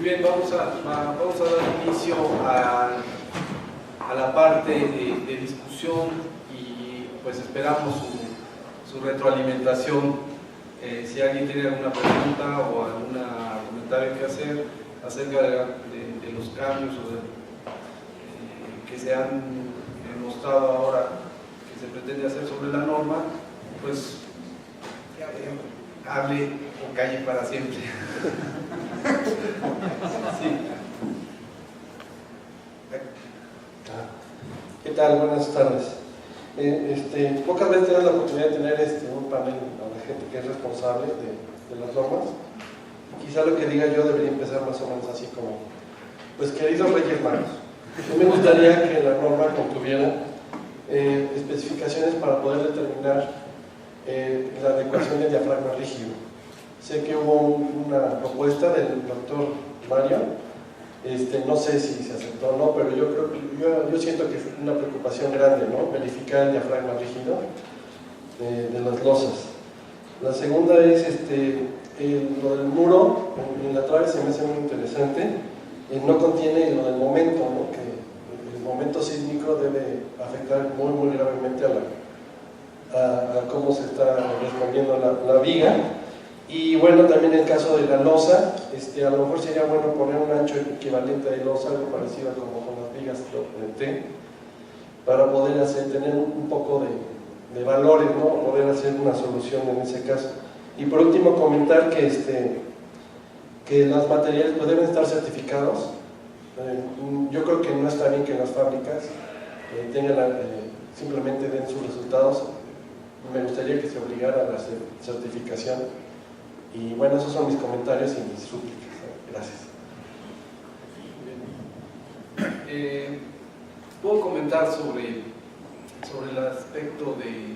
bien, vamos a dar inicio a la parte de discusión y pues esperamos su retroalimentación. Si alguien tiene alguna pregunta o algún comentario que hacer acerca de los cambios que se han mostrado ahora que se pretende hacer sobre la norma, pues hable o calle para siempre. Sí. ¿Qué tal? Buenas tardes. Pocas veces tenemos la oportunidad de tener un panel a la gente que es responsable de las normas. Quizá lo que diga yo debería empezar más o menos así como: pues queridos Reyes Magos, me gustaría que la norma contuviera especificaciones para poder determinar la adecuación del diafragma rígido. Sé que hubo una propuesta del doctor Mario, no sé si se aceptó o no, pero yo siento que es una preocupación grande, ¿no? Verificar el diafragma rígido de las losas. La segunda es lo del muro en la trave, se me hace muy interesante. No contiene lo del momento, ¿no? Que el momento sísmico debe afectar muy gravemente a cómo se está respondiendo la viga. Y bueno, también el caso de la losa, a lo mejor sería bueno poner un ancho equivalente de losa, algo parecido a como con las vigas de T, para poder tener un poco de valores, ¿no? Poder hacer una solución en ese caso. Y por último comentar que los materiales pues deben estar certificados. Yo creo que no está bien que las fábricas simplemente den sus resultados. Me gustaría que se obligara a la certificación. Y bueno, esos son mis comentarios y mis súplicas. Gracias. Puedo comentar sobre el aspecto de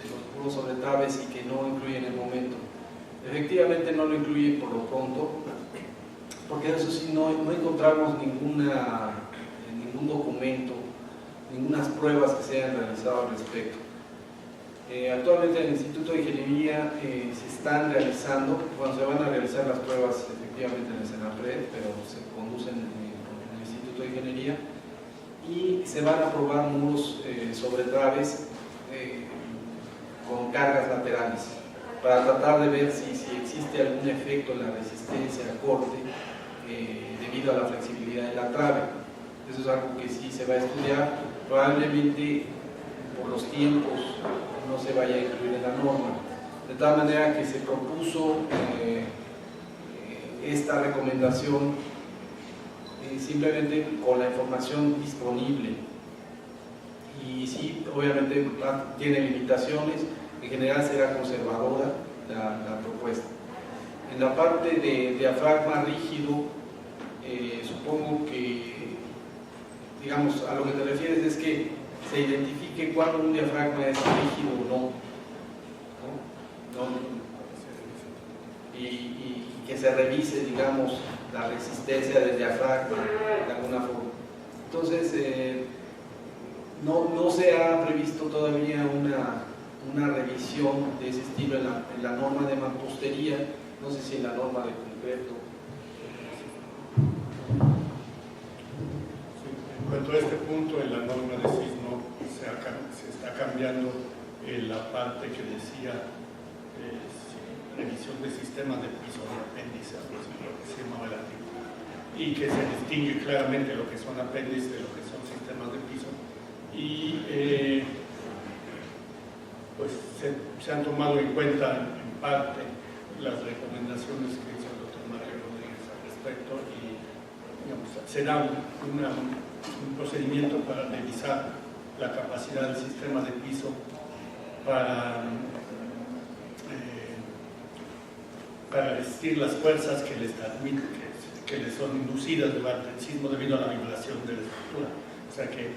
los muros sobre traves y que no incluyen el momento. Efectivamente no lo incluye por lo pronto, porque eso sí no encontramos ningún documento, ninguna pruebas que se hayan realizado al respecto. Actualmente en el Instituto de Ingeniería se están realizando, se van a realizar las pruebas efectivamente en el Senapred, pero se conducen en el Instituto de Ingeniería, y se van a probar muros sobre traves con cargas laterales para tratar de ver si existe algún efecto en la resistencia al corte debido a la flexibilidad de la trave. Eso es algo que sí se va a estudiar, probablemente por los tiempos no se vaya a incluir en la norma, de tal manera que se propuso esta recomendación simplemente con la información disponible, y sí, obviamente tiene limitaciones. En general será conservadora la propuesta. En la parte de diafragma rígido, supongo que, digamos, a lo que te refieres es que se identifique cuándo un diafragma es rígido o no. Y que se revise, digamos, la resistencia del diafragma de alguna forma. Entonces, no se ha previsto todavía una revisión de ese estilo en la norma de mampostería, no sé si en la norma de concreto. En cuanto a este punto, en la norma de sismo se está cambiando la parte que decía revisión de sistemas de piso de apéndice, lo que se llamaba el artículo, y que se distingue claramente lo que son apéndices de lo que son sistemas de piso. Y pues se han tomado en cuenta en parte las recomendaciones que hizo el doctor Mario Rodríguez al respecto, y digamos, se da un procedimiento para revisar la capacidad del sistema de piso para resistir las fuerzas que les son inducidas durante el sismo debido a la vibración de la estructura. O sea que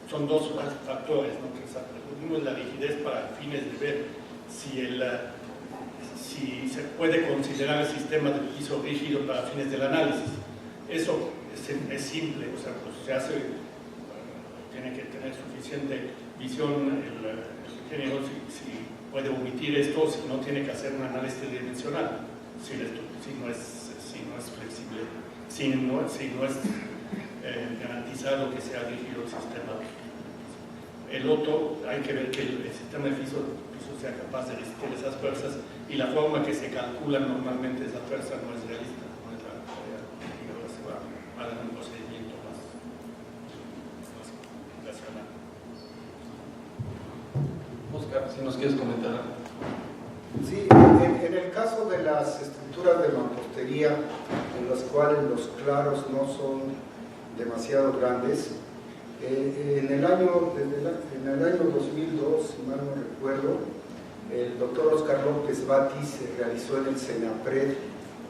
son dos factores, ¿no? Uno es la rigidez para fines de ver si se puede considerar el sistema de piso rígido para fines del análisis. Eso es simple, o sea, pues se hace, tiene que tener suficiente visión el ingeniero si puede omitir esto si no tiene que hacer un análisis tridimensional, si no es flexible, si no es garantizado que sea rígido el sistema. El otro, hay que ver que el sistema de piso sea capaz de resistir esas fuerzas, y la forma que se calcula normalmente esa fuerza no es realista, no es la se va a dar un procedimiento más racional. Oscar, si nos quieres comentar algo. Sí, en el caso de las estructuras de mampostería, en las cuales los claros no son demasiado grandes, en el año 2002, si mal no recuerdo, el doctor Oscar López Batis realizó en el CENAPRED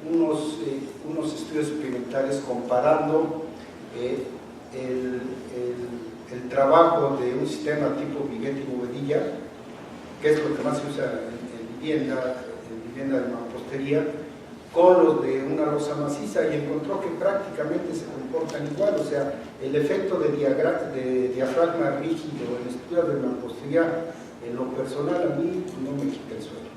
unos estudios experimentales comparando el trabajo de un sistema tipo Viguet y Bovedilla, que es lo que más se usa en vivienda de mampostería, con los de una losa maciza, y encontró que prácticamente se comportan igual. O sea, el efecto de diafragma rígido en estructuras de mampostería, en lo personal, a mí no me quita el sueño.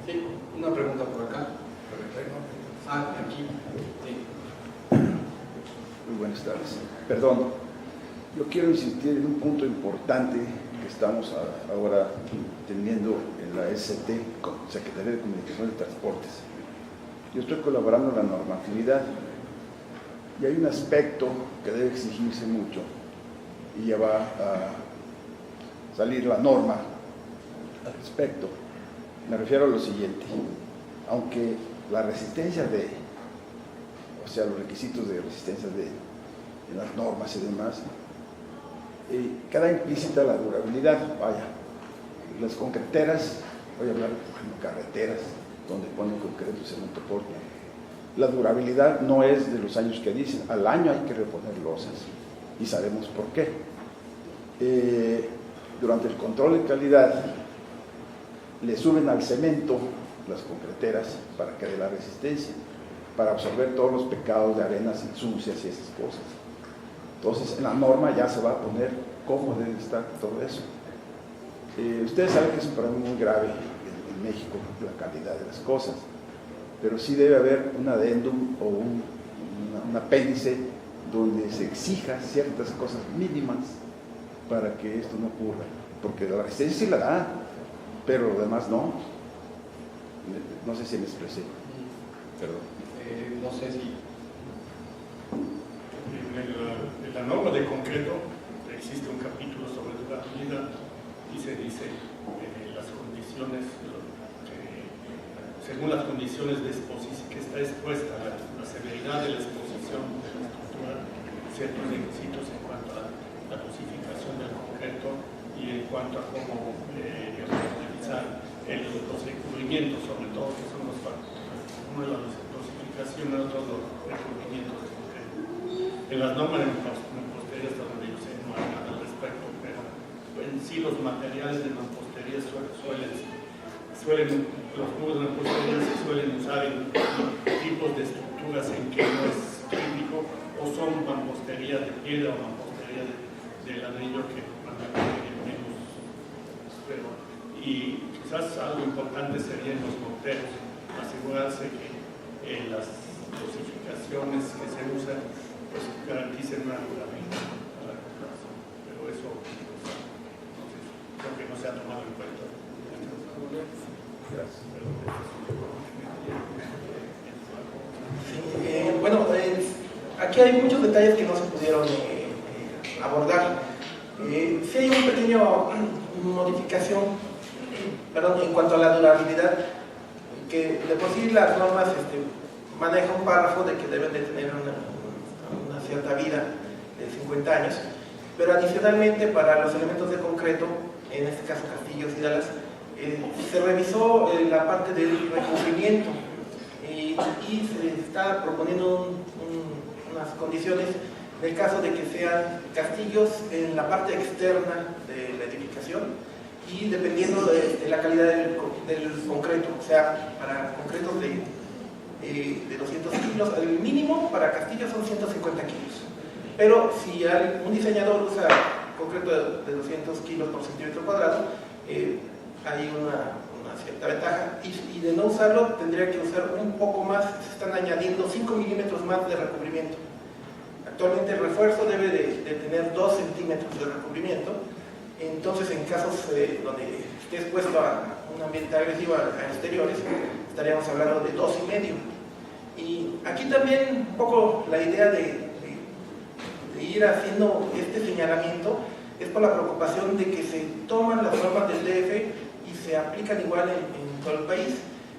Sí, una pregunta por acá. Aquí. Sí. Muy buenas tardes. Perdón, yo quiero insistir en un punto importante que estamos ahora teniendo en la ST, Secretaría de Comunicaciones y Transportes. Yo estoy colaborando en la normatividad y hay un aspecto que debe exigirse mucho, y ya va a salir la norma al respecto. Me refiero a lo siguiente: aunque la resistencia o sea, los requisitos de resistencia de las normas y demás, queda implícita la durabilidad. Vaya, las concreteras, voy a hablar de carreteras donde ponen concreto y cemento porte, la durabilidad no es de los años que dicen, al año hay que reponer losas, y sabemos por qué. Durante el control de calidad le suben al cemento las concreteras para que dé la resistencia, para absorber todos los pecados de arenas sucias y esas cosas. Entonces en la norma ya se va a poner cómo debe estar todo eso. Ustedes saben que es un problema muy grave en México, la calidad de las cosas, pero sí debe haber un adendum o un apéndice donde se exija ciertas cosas mínimas para que esto no ocurra, porque la resistencia sí la da, pero lo demás no. No sé si me expresé. Perdón. No sé si... En la norma de concreto existe un capítulo sobre durabilidad y se dice las condiciones, según las condiciones de exposición que está expuesta, la severidad de la exposición de la estructura, ciertos requisitos en cuanto a la dosificación del concreto y en cuanto a cómo utilizar los recubrimientos, sobre todo, que son los factores. Uno de la dosificación, el otro los recubrimientos de concreto. En las normas de mampostería, hasta donde yo sé, no hay nada al respecto, pero en sí los materiales de mampostería los muros de mampostería se suelen usar en tipos de estructuras en que no es típico, o son mampostería de piedra o mampostería de ladrillo, que normalmente menos. Y quizás algo importante sería en los morteros, asegurarse que las dosificaciones que se usan pues garanticen una durabilidad a largo plazo. Pero eso creo que no se ha tomado en cuenta. Gracias. Bueno, aquí hay muchos detalles que no se pudieron abordar. Sí hay una pequeña modificación, en cuanto a la durabilidad, que de por sí las normas manejan un párrafo de que deben de tener una cierta vida de 50 años, pero adicionalmente para los elementos de concreto, en este caso castillos y dalas, se revisó la parte del recubrimiento y se está proponiendo unas condiciones en el caso de que sean castillos en la parte externa de la edificación y dependiendo de la calidad del concreto, o sea, para concretos de 200 kilos, el mínimo para castillos son 150 kilos. Pero si un diseñador usa concreto de 200 kilos por centímetro cuadrado, hay una cierta ventaja, y de no usarlo tendría que usar un poco más. Se están añadiendo 5 milímetros más de recubrimiento. Actualmente el refuerzo debe de tener 2 centímetros de recubrimiento. Entonces, en casos donde esté expuesto a un ambiente agresivo a exteriores, estaríamos hablando de 2,5. Y aquí también un poco la idea de ir haciendo este señalamiento es por la preocupación de que se toman las normas del DF y se aplican igual en todo el país.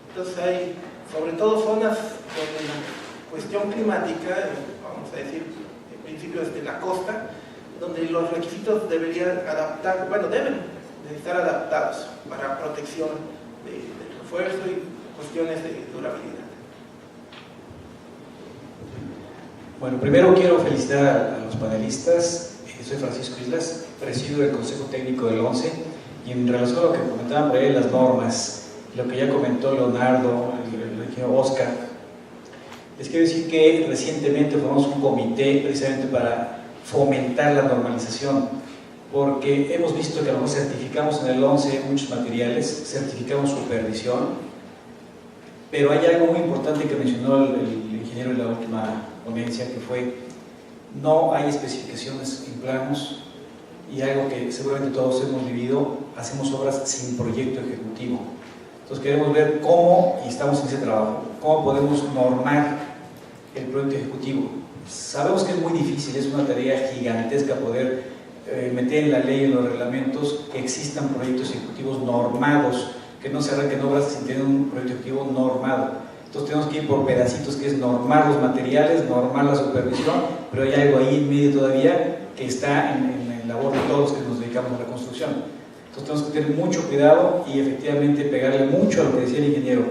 Entonces hay, sobre todo, zonas donde la cuestión climática, vamos a decir, en principio desde la costa, donde los requisitos deberían adaptar, bueno, deben de estar adaptados para protección del refuerzo y cuestiones de durabilidad. Bueno, primero quiero felicitar a los panelistas. Soy Francisco Islas, presido el Consejo Técnico del 11, y en relación a lo que comentaban por ahí las normas, lo que ya comentó Leonardo, el ingeniero Oscar, les quiero decir que recientemente formamos un comité precisamente para fomentar la normalización, porque hemos visto que a lo mejor certificamos en el 11 muchos materiales, certificamos supervisión, pero hay algo muy importante que mencionó el ingeniero en la última ponencia, que fue: no hay especificaciones en planos, y algo que seguramente todos hemos vivido, hacemos obras sin proyecto ejecutivo. Entonces queremos ver cómo, y estamos en ese trabajo, cómo podemos normar el proyecto ejecutivo. Sabemos que es muy difícil, es una tarea gigantesca poder meter en la ley, en los reglamentos, que existan proyectos ejecutivos normados, que no se arranquen obras sin tener un proyecto ejecutivo normado. Entonces tenemos que ir por pedacitos, que es normar los materiales, normar la supervisión, pero hay algo ahí en medio todavía que está en labor de todos los que nos dedicamos a la construcción. Entonces tenemos que tener mucho cuidado y efectivamente pegarle mucho a lo que decía el ingeniero,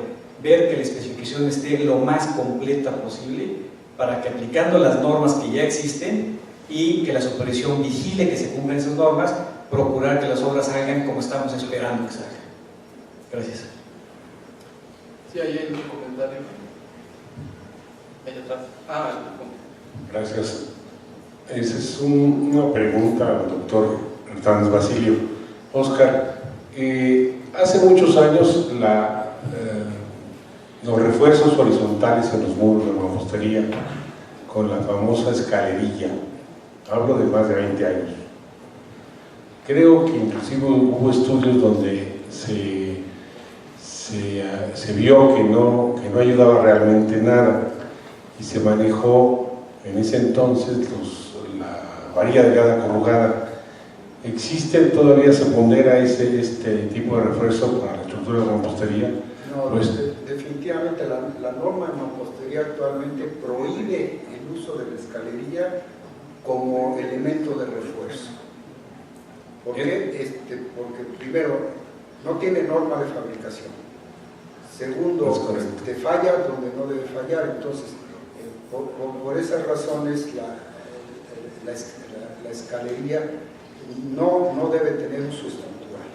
ver que la especificación esté lo más completa posible, para que, aplicando las normas que ya existen y que la supervisión vigile que se cumplan esas normas, procurar que las obras salgan como estamos esperando que salgan. Gracias. Sí, ahí hay un comentario. Ahí atrás. Gracias. Esa es una pregunta al doctor Hernández Basilio. Oscar, hace muchos años los refuerzos horizontales en los muros de mampostería, con la famosa escalerilla, hablo de más de 20 años. Creo que inclusive hubo estudios donde se vio que no ayudaba realmente nada, y se manejó en ese entonces la varilla delgada corrugada. ¿Existe todavía, se pondera este tipo de refuerzo para la estructura de mampostería? No, Pues, definitivamente la norma de mampostería actualmente prohíbe el uso de la escalerilla como elemento de refuerzo. ¿Por qué? Porque primero, no tiene norma de fabricación. Segundo, falla donde no debe fallar. Entonces, por esas razones, la escalerilla no debe tener uso estructural.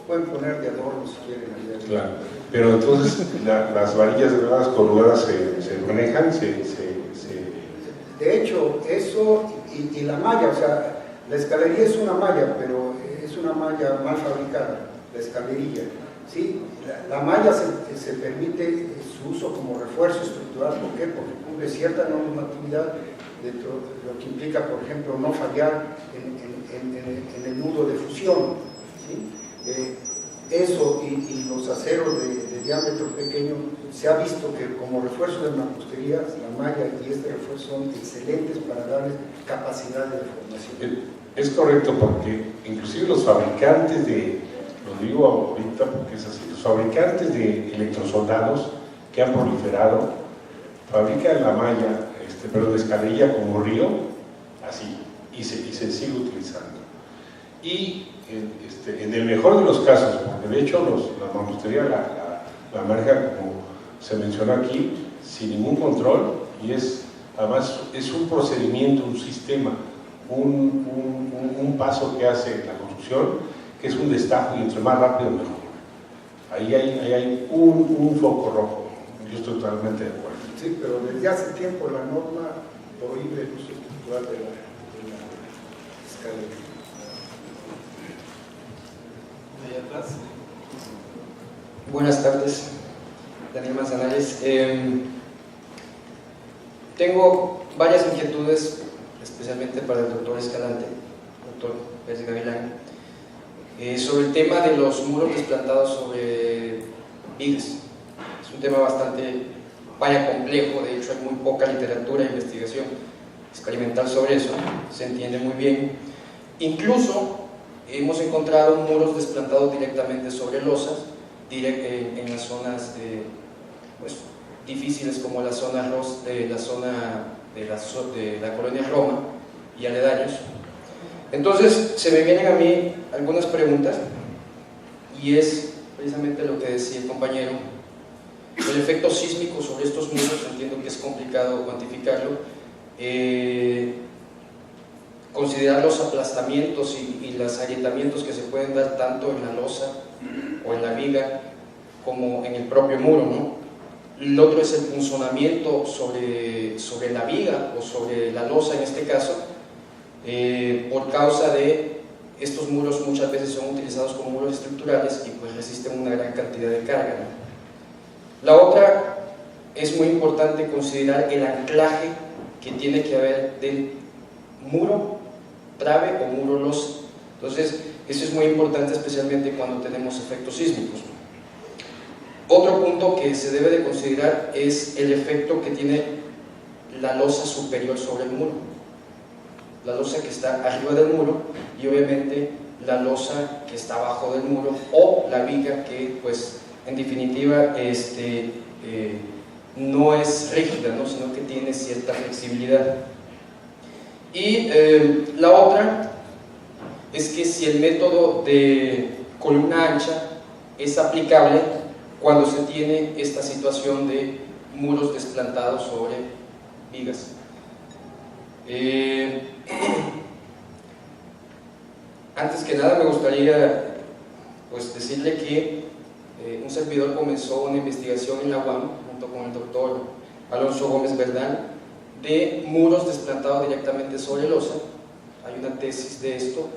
Pueden poner de adorno si quieren. Claro, pero entonces las varillas delgadas corrugadas se manejan, De hecho, eso y la malla, o sea, la escalería es una malla, pero es una malla mal fabricada, la escalerilla. ¿Sí? La malla se permite su uso como refuerzo estructural. ¿Por qué? Porque cumple cierta normatividad dentro de lo que implica, por ejemplo, no fallar en el nudo de fusión. ¿Sí? Eso y los aceros de diámetro pequeño, se ha visto que como refuerzo de mampostería, la malla y este refuerzo son excelentes para darles capacidad de deformación. Es correcto, porque inclusive los fabricantes lo digo ahorita porque es así, los fabricantes de electrosoldados que han proliferado, fabrican la malla, pero de escalerilla como río, así, y se sigue utilizando. Y en el mejor de los casos, porque de hecho la mampostería la maneja, como se mencionó aquí, sin ningún control, y además es un procedimiento, un sistema, un paso que hace la construcción, que es un destajo, y entre más rápido mejor. Ahí hay un foco rojo. Yo estoy totalmente de acuerdo. Sí, pero desde hace tiempo la norma prohíbe el uso estructural de la escalera. paneles. Tengo varias inquietudes, especialmente para el doctor Escalante, doctor Pérez Gavilán, sobre el tema de los muros desplantados sobre vigas. Es un tema bastante complejo, de hecho hay muy poca literatura e investigación experimental sobre eso, se entiende muy bien. Incluso hemos encontrado muros desplantados directamente sobre losas, en las zonas pues, difíciles como la zona de la colonia Roma y aledaños. Entonces se me vienen a mí algunas preguntas, y es precisamente lo que decía el compañero: el efecto sísmico sobre estos muros. Entiendo que es complicado cuantificarlo, considerar los aplastamientos y los agrietamientos que se pueden dar tanto en la losa o en la viga como en el propio muro, ¿no? El otro es el punzonamiento sobre la viga o sobre la losa en este caso, por causa de estos muros muchas veces son utilizados como muros estructurales y pues resisten una gran cantidad de carga, ¿no? La otra, es muy importante considerar el anclaje que tiene que haber del muro trave o muro losa. Entonces eso es muy importante, especialmente cuando tenemos efectos sísmicos. Otro punto que se debe de considerar es el efecto que tiene la losa superior sobre el muro, la losa que está arriba del muro, y obviamente la losa que está abajo del muro, o la viga que pues en definitiva no es rígida, ¿no? Sino que tiene cierta flexibilidad. Y la otra es que si el método de columna ancha es aplicable cuando se tiene esta situación de muros desplantados sobre vigas. Antes que nada me gustaría pues decirle que un servidor comenzó una investigación en la UAM junto con el doctor Alonso Gómez Verdán de muros desplantados directamente sobre losa. Hay una tesis de esto.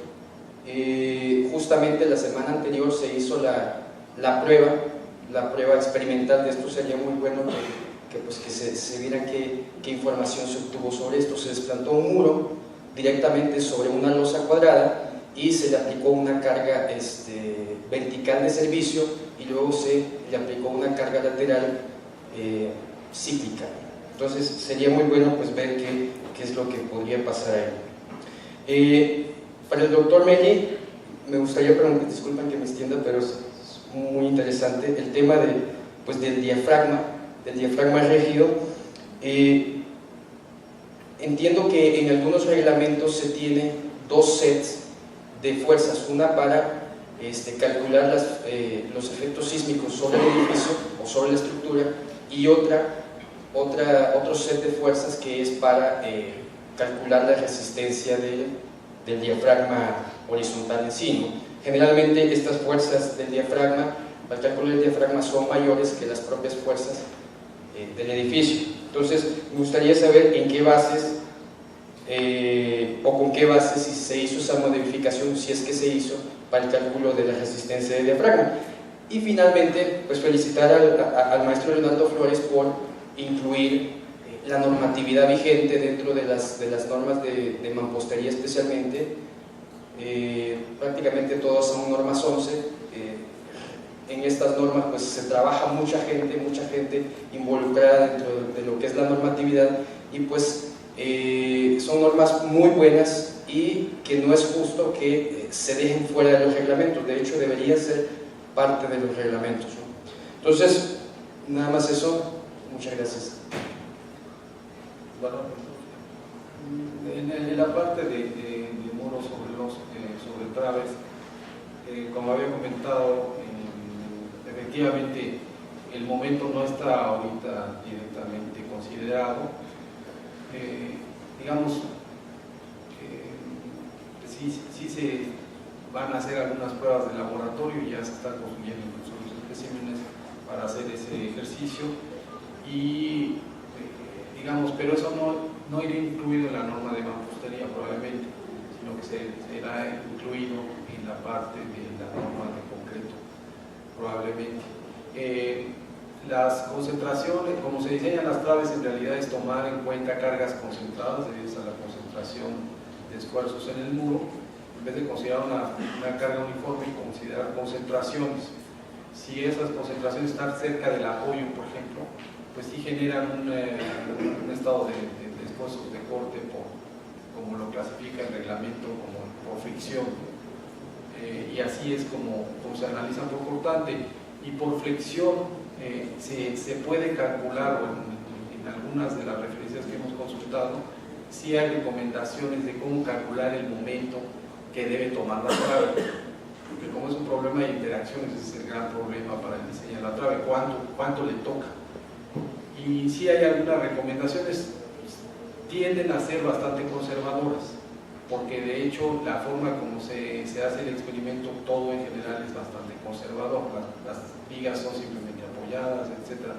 Justamente la semana anterior se hizo la prueba experimental de esto. Sería muy bueno que se viera qué información se obtuvo sobre esto. Se desplantó un muro directamente sobre una losa cuadrada y se le aplicó una carga vertical de servicio, y luego se le aplicó una carga lateral cíclica. Entonces sería muy bueno pues ver qué es lo que podría pasar ahí. Para el doctor Meli me gustaría preguntar, disculpen que me extienda, pero es muy interesante el tema del diafragma rígido. Entiendo que en algunos reglamentos se tiene dos sets de fuerzas, una para calcular los efectos sísmicos sobre el edificio o sobre la estructura, y otro set de fuerzas que es para calcular la resistencia del diafragma horizontal en sí, ¿no? Generalmente estas fuerzas del diafragma, para el cálculo del diafragma, son mayores que las propias fuerzas del edificio. Entonces me gustaría saber en qué bases o con qué bases, si se hizo esa modificación, si es que se hizo, para el cálculo de la resistencia del diafragma. Y finalmente pues felicitar al maestro Leonardo Flores por incluir la normatividad vigente dentro de las normas de mampostería, especialmente. Prácticamente todas son normas 11. En estas normas pues se trabaja mucha gente involucrada dentro de lo que es la normatividad, y pues son normas muy buenas, y que no es justo que se dejen fuera de los reglamentos. De hecho deberían ser parte de los reglamentos, ¿no? Entonces nada más eso, muchas gracias. Bueno, en la parte de muros sobre traves, como había comentado, efectivamente el momento no está ahorita directamente considerado. Digamos, sí se van a hacer algunas pruebas de laboratorio, y ya se están construyendo incluso los especímenes para hacer ese ejercicio, y digamos, pero eso no irá incluido en la norma de mampostería probablemente, sino que será incluido en la parte de la norma de concreto probablemente. Las concentraciones, como se diseñan las traves, en realidad es tomar en cuenta cargas concentradas debido a la concentración de esfuerzos en el muro, en vez de considerar una carga uniforme, considerar concentraciones. Si esas concentraciones están cerca del apoyo, por ejemplo, pues sí generan un estado de esfuerzos de corte, como lo clasifica el reglamento, como por fricción. Y así es como se analizan por cortante. Y por flexión se puede calcular, o en algunas de las referencias que hemos consultado, sí hay recomendaciones de cómo calcular el momento que debe tomar la trave. Porque como es un problema de interacciones, ese es el gran problema para el diseño de la trave, cuánto le toca. Y sí hay algunas recomendaciones, tienden a ser bastante conservadoras, porque de hecho la forma como se hace el experimento, todo en general es bastante conservador. Las vigas son simplemente apoyadas, etcétera,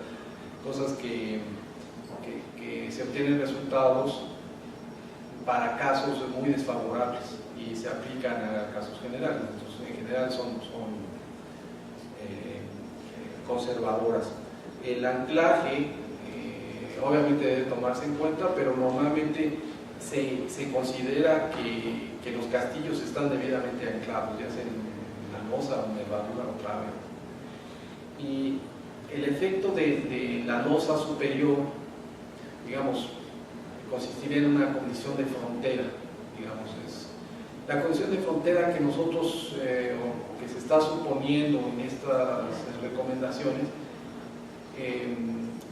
cosas que se obtienen resultados para casos muy desfavorables y se aplican a casos generales. Entonces, en general son conservadoras. El anclaje obviamente debe tomarse en cuenta, pero normalmente se considera que los castillos están debidamente anclados, ya sea en la losa o en nervadura o trave. Y el efecto de la losa superior, digamos, consistiría en una condición de frontera, digamos, es la condición de frontera que nosotros, o que se está suponiendo en estas recomendaciones,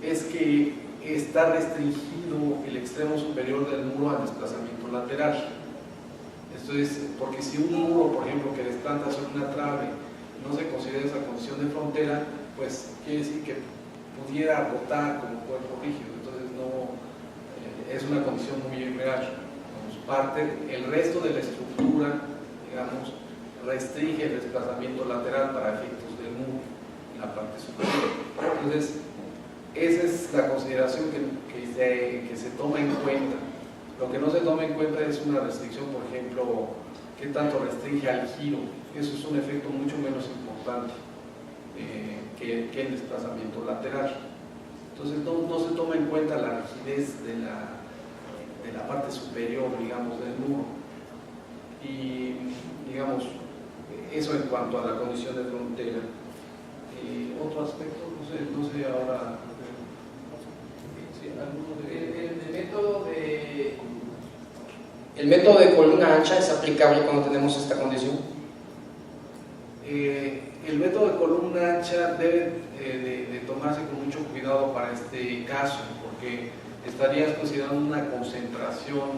es que está restringido el extremo superior del muro al desplazamiento lateral. Esto es porque si un muro, por ejemplo, que desplanta sobre una trave, no se considera esa condición de frontera, pues quiere decir que pudiera rotar como cuerpo rígido. Entonces no es una condición muy irreal. El resto de la estructura, digamos, restringe el desplazamiento lateral para efectos del muro en la parte superior. Entonces esa es la consideración que se toma en cuenta. Lo que no se toma en cuenta es una restricción, por ejemplo, qué tanto restringe al giro. Eso es un efecto mucho menos importante que el desplazamiento lateral. Entonces no se toma en cuenta la rigidez de la parte superior, digamos, del muro. Y, digamos, eso en cuanto a la condición de frontera. Otro aspecto, no sé ahora. El método de columna ancha es aplicable cuando tenemos esta condición. El método de columna ancha debe de tomarse con mucho cuidado para este caso, porque estarías considerando una concentración.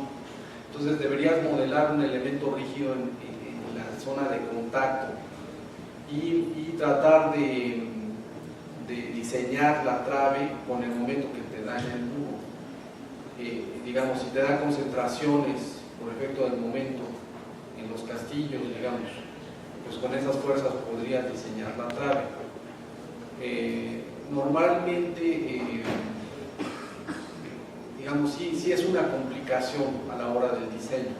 Entonces deberías modelar un elemento rígido en la zona de contacto y tratar de diseñar la trave con el momento que te daña el muro. Digamos, si te da concentraciones por efecto del momento en los castillos, digamos, pues con esas fuerzas podrías diseñar la trave. Normalmente, digamos, sí es una complicación a la hora del diseño.